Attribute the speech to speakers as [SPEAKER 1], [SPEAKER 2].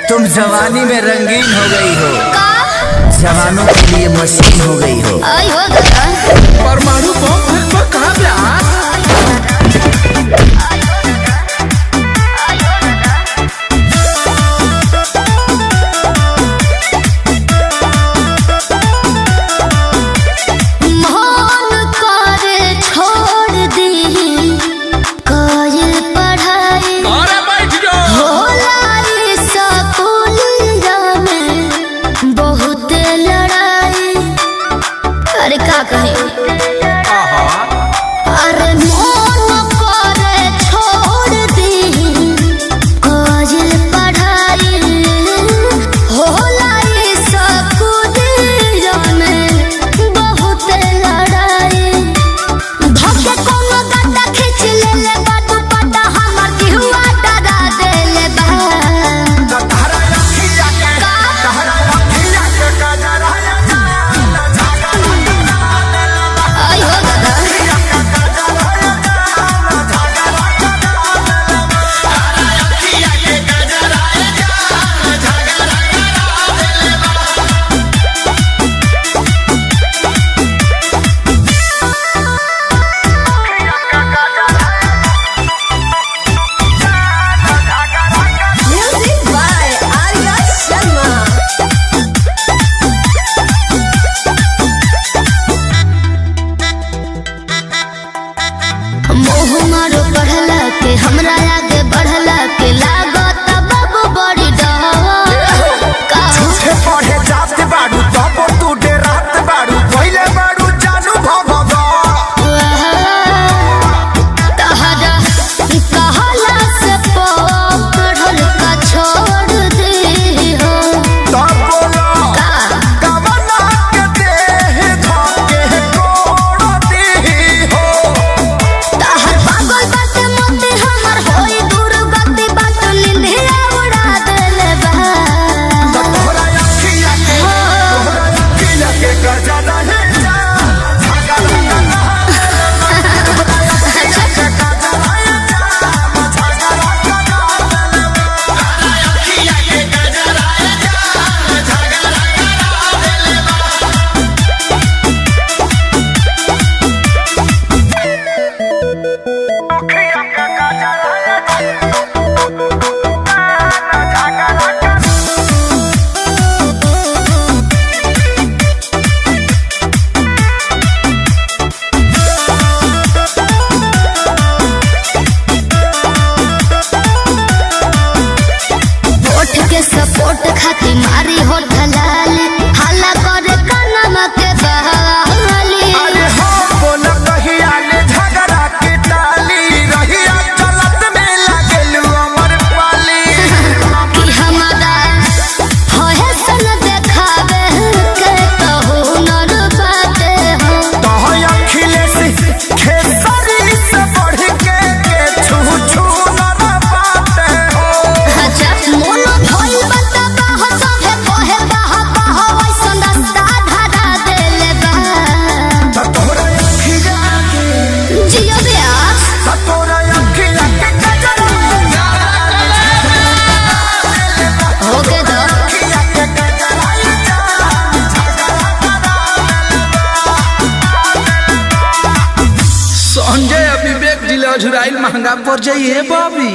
[SPEAKER 1] तुम जवानी में रंगीन हो गई हो, जवानों के लिए मशीन हो गई हो।
[SPEAKER 2] परमाणु बम कहाँ पे
[SPEAKER 3] का कहे अरे मन करे छोड़ दी काजल पढ़ाई होला ये सकूल में बहुत लड़ाई धोखे कोनो गड्ढा खींच ले ले बाटू पटा हमर दिहुआ डरा दे ले बा
[SPEAKER 2] तहरा अखिया के गजरा
[SPEAKER 3] हमरा आगे बढ़ला के लागत बाबू बड़ी डर का
[SPEAKER 2] झूठे पढ़े जात बाड़ू तब तू डेरात बाड़ू पहले बाड़ू जानू भगवा
[SPEAKER 3] तहरा कहला से पढ़ल का छोड़ दे हो
[SPEAKER 2] तब बोलो कवना के देह धके कोड़ दी हो
[SPEAKER 3] तहर पागल बात मोती हमर होई दूर गति बात निंदिया उड़ा देले बा
[SPEAKER 2] तोहरा अखिया के गजरा है
[SPEAKER 3] सपोर्ट खाती मारी हो ढलाल हल्ला करे कानमा के बहाली
[SPEAKER 2] अरे हो बोला कहिया ले झगड़ा के टाली रहिया चलत में लागेलू अमर पाली
[SPEAKER 3] कि हमारा होए सन देखावे के तो हुनर बाटे हो
[SPEAKER 2] तो अखिलेश खेसारी से बढ़ के छू छू न बाटे हो
[SPEAKER 3] अच्छा मोनो भइल बता बाह सभे कोहे बाह बाह वैसन रास्ता धरा देले बा
[SPEAKER 2] तोरा अखिया के
[SPEAKER 3] जियो ब्यास
[SPEAKER 2] तोरा अखिया के गजरा
[SPEAKER 3] होके दो
[SPEAKER 2] अखिया के गजरा
[SPEAKER 4] संजय विवेक जिला झुराइल महंगा पड़ जाइए बाबी।